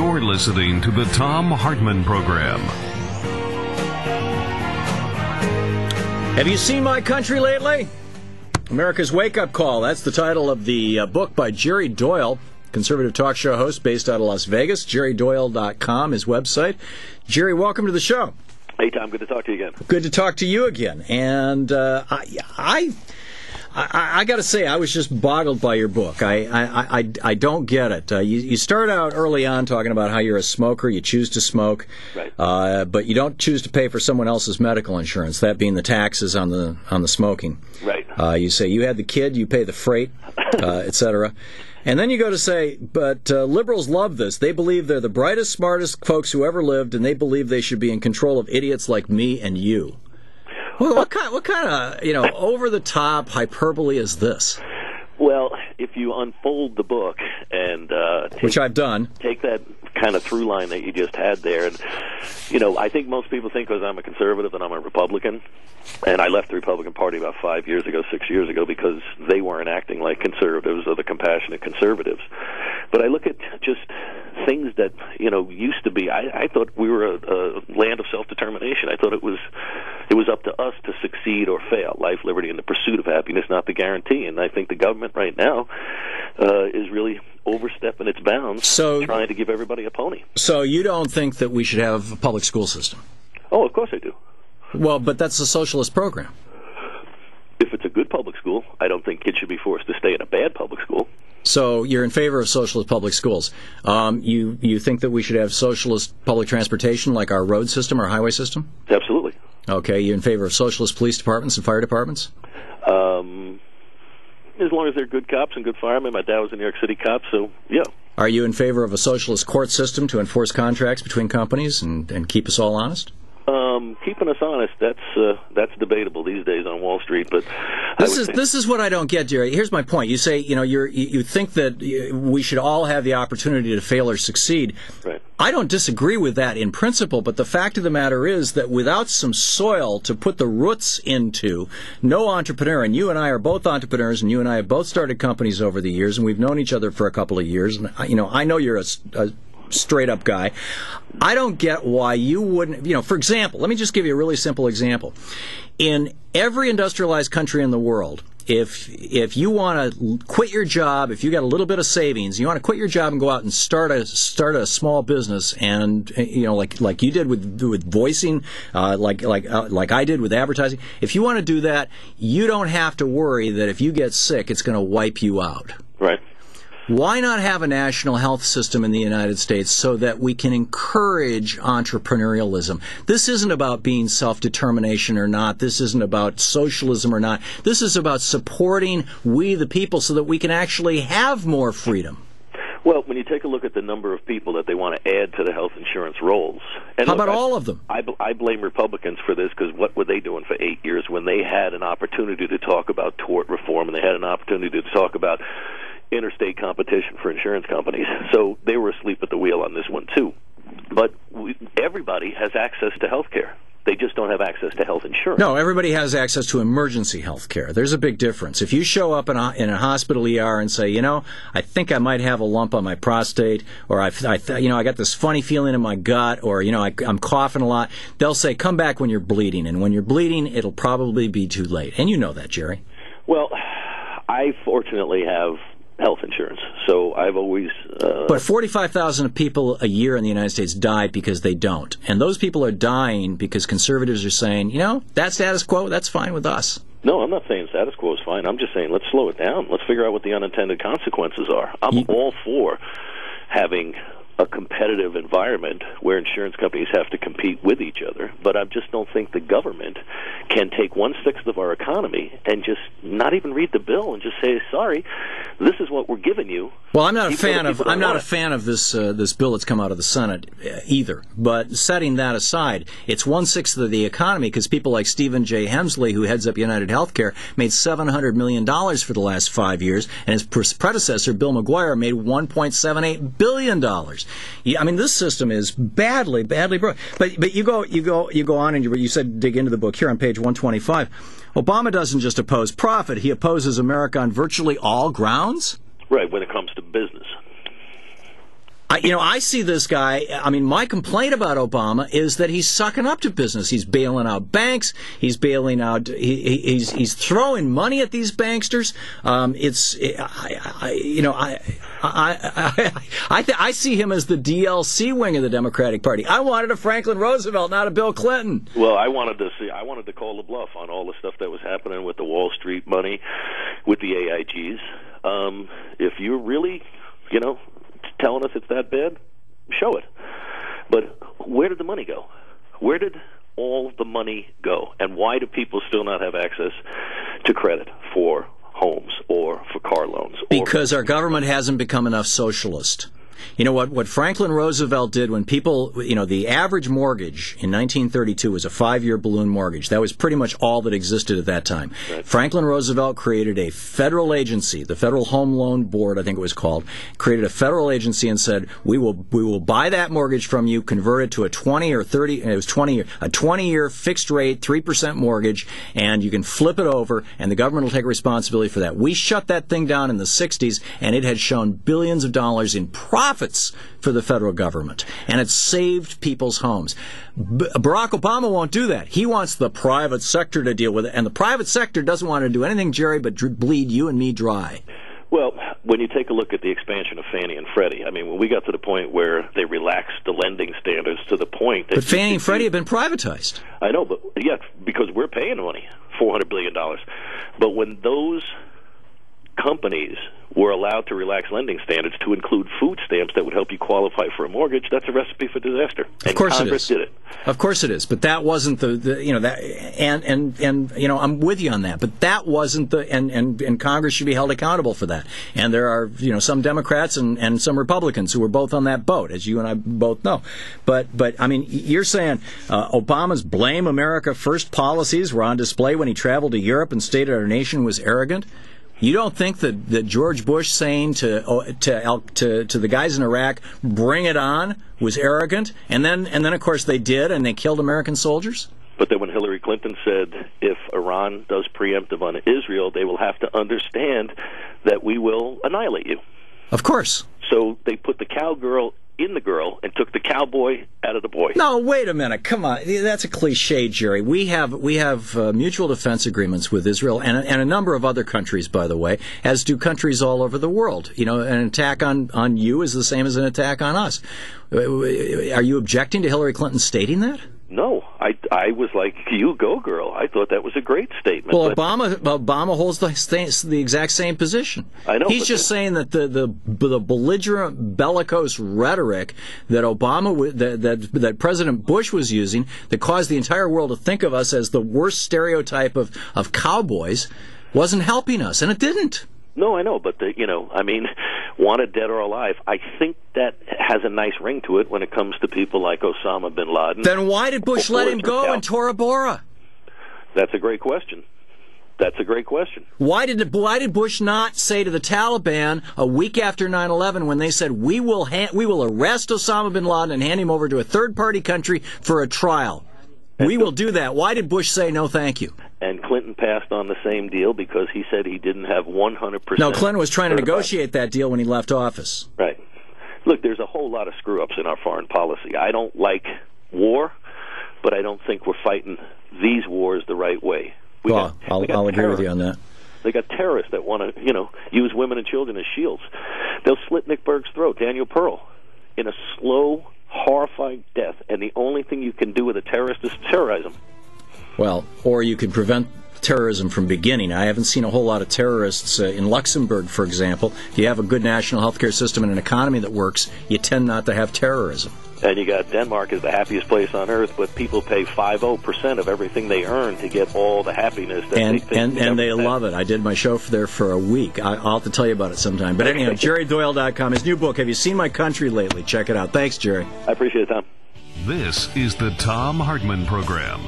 You're listening to the Thom Hartmann Program. Have you seen My Country lately? America's Wake-Up Call. That's the title of the book by Jerry Doyle, conservative talk show host based out of Las Vegas. JerryDoyle.com, his website. Jerry, welcome to the show. Hey, Tom. Good to talk to you again. Good to talk to you again. And I got to say, I was just boggled by your book. I don't get it. You start out early on talking about how you're a smoker, you choose to smoke, right. But you don't choose to pay for someone else's medical insurance, that being the taxes on the smoking. Right. You say you had the kid, you pay the freight, etc. And then you go to say, but liberals love this. They believe they're the brightest, smartest folks who ever lived, and they believe they should be in control of idiots like me and you. Well, what kind of over the top hyperbole is this? Well, if you unfold the book and which I've done, take that kind of through line that you just had there, and I think most people think because I'm a conservative that I'm a Republican, and I left the Republican Party about 6 years ago because they weren't acting like conservatives or the compassionate conservatives. But I look at just things that used to be. I thought we were a land of self-determination. I thought it was up to us to succeed or fail. Life, liberty, and the pursuit of happiness, not the guarantee. And I think the government right now is really overstepping its bounds, trying to give everybody a pony. So you don't think that we should have a public school system? Oh, of course I do. Well, but that's a socialist program. If it's a good public school, I don't think kids should be forced to stay in a bad public school. So you're in favor of socialist public schools. You think that we should have socialist public transportation like our road system, our highway system? Absolutely. Okay, you're in favor of socialist police departments and fire departments? As long as they're good cops and good firemen. My dad was a New York City cop, so yeah. Are you in favor of a socialist court system to enforce contracts between companies and keep us all honest? Keeping us honest, that's debatable these days on Wall Street. But this is what I don't get, Jerry. Here's my point. You say you think that we should all have the opportunity to fail or succeed. Right. I don't disagree with that in principle, but the fact of the matter is that without some soil to put the roots into, no entrepreneur, and you and I are both entrepreneurs, and you and I have both started companies over the years, and we've known each other for a couple of years, and I know you're a straight-up guy. I don't get why you wouldn't, for example, let me just give you a really simple example. In every industrialized country in the world, if you want to quit your job, if you got a little bit of savings, you want to quit your job and go out and start a small business, and like you did with voicing, like I did with advertising. If you want to do that, you don't have to worry that if you get sick, it's going to wipe you out. Right. Why not have a national health system in the United States so that we can encourage entrepreneurialism? This isn't about being self-determination or not. This isn't about socialism or not. This is about supporting we the people so that we can actually have more freedom. Well, when you take a look at the number of people that they want to add to the health insurance rolls. And how about all of them? I blame Republicans for this because what were they doing for 8 years when they had an opportunity to talk about tort reform and they had an opportunity to talk about interstate competition for insurance companies? So they were asleep at the wheel on this one, too. But everybody has access to health care. They just don't have access to health insurance. No, everybody has access to emergency health care. There's a big difference. If you show up in a hospital ER and say, I think I might have a lump on my prostate, or I got this funny feeling in my gut, or I'm coughing a lot, they'll say, come back when you're bleeding, and when you're bleeding, it'll probably be too late. And you know that, Jerry. Well, I fortunately have health insurance, so I've always... But 45,000 people a year in the United States die because they don't. And those people are dying because conservatives are saying, that status quo, that's fine with us. No, I'm not saying status quo is fine. I'm just saying let's slow it down. Let's figure out what the unintended consequences are. I'm all for having a competitive environment where insurance companies have to compete with each other, but I just don't think the government can take 1/6 of our economy and just not even read the bill and just say, sorry, this is what we're giving you. Well, I'm not a fan of this bill that's come out of the Senate either. But setting that aside, it's 1/6 of the economy because people like Stephen J. Hemsley, who heads up United Healthcare, made $700 million for the last 5 years, and his predecessor, Bill McGuire, made $1.78 billion. I mean, this system is badly broken. But you go on and you said dig into the book here on page 125. Obama doesn't just oppose profit; he opposes America on virtually all grounds. Right, when it comes to business. I see this guy. I mean, my complaint about Obama is that he's sucking up to business. He's bailing out banks. He's bailing out. He's throwing money at these banksters. I see him as the DLC wing of the Democratic Party. I wanted a Franklin Roosevelt, not a Bill Clinton. Well, I wanted to call the bluff on all the stuff that was happening with the Wall Street money, with the AIGs. If you're really, telling us it's that bad, show it. But where did the money go? Where did all the money go? And why do people still not have access to credit for homes or for car loans? Because our government hasn't become enough socialist. You know what Franklin Roosevelt did when people, the average mortgage in 1932 was a 5-year balloon mortgage. That was pretty much all that existed at that time. Right. Franklin Roosevelt created a federal agency, the Federal Home Loan Board, I think it was called, created a federal agency and said, we will buy that mortgage from you, convert it to a 20 or 30, and it was 20-year fixed rate, 3% mortgage, and you can flip it over, and the government will take responsibility for that. We shut that thing down in the 60s, and it had shown billions of dollars in profits for the federal government, and it saved people's homes. Barack Obama won't do that. He wants the private sector to deal with it, and the private sector doesn't want to do anything, Jerry, but bleed you and me dry. Well, when you take a look at the expansion of Fannie and Freddie, I mean, when we got to the point where they relaxed the lending standards to the point that... But Fannie and Freddie have been privatized. I know, but yeah, because we're paying money, $400 billion. But when those companies were allowed to relax lending standards to include food stamps that would help you qualify for a mortgage, that's a recipe for disaster. And of course Congress did it. Of course it is. But that wasn't I'm with you on that. But that wasn't and Congress should be held accountable for that. And there are, some Democrats and some Republicans who were both on that boat, as you and I both know. But I mean, you're saying Obama's Blame America First policies were on display when he traveled to Europe and stated our nation was arrogant? You don't think that George Bush saying to the guys in Iraq, "Bring it on," was arrogant? And then of course they did, and they killed American soldiers? But then when Hillary Clinton said, if Iran does preemptive on Israel, they will have to understand that we will annihilate you. Of course. So they put the cowgirl in the girl and took the cowboy out of the boy. No, wait a minute. Come on. That's a cliche, Jerry. We have mutual defense agreements with Israel and a number of other countries, by the way, as do countries all over the world. An attack on you is the same as an attack on us. Are you objecting to Hillary Clinton stating that? No, I was like, you go, girl. I thought that was a great statement. Well, Obama holds the exact same position. I know. He's just saying that the belligerent, bellicose rhetoric that that President Bush was using that caused the entire world to think of us as the worst stereotype of cowboys wasn't helping us, and it didn't. No, I know, but wanted dead or alive, I think that has a nice ring to it when it comes to people like Osama bin Laden. Then why did Bush let him go in Tora Bora? That's a great question. Why did Bush not say to the Taliban a week after 9/11 when they said we will arrest Osama bin Laden and hand him over to a third-party country for a trial? We will do that. Why did Bush say no thank you? And Clinton passed on the same deal because he said he didn't have 100%. No, Clinton was trying to negotiate that deal when he left office. Right. Look, there's a whole lot of screw-ups in our foreign policy. I don't like war, but I don't think we're fighting these wars the right way. I'll agree with you on that. They got terrorists that want to, use women and children as shields. They'll slit Nick Berg's throat, Daniel Pearl, in a slow, horrifying death, and the only thing you can do with a terrorist is terrorize them. Well, or you can prevent terrorism from beginning. I haven't seen a whole lot of terrorists in Luxembourg, for example. If you have a good national health care system and an economy that works, you tend not to have terrorism. And you got Denmark is the happiest place on earth, but people pay 50% of everything they earn to get all the happiness that they think. And they love it. I did my show there for a week. I'll have to tell you about it sometime. But anyhow, JerryDoyle.com, his new book, Have You Seen My Country Lately? Check it out. Thanks, Jerry. I appreciate it, Tom. This is the Thom Hartmann Program.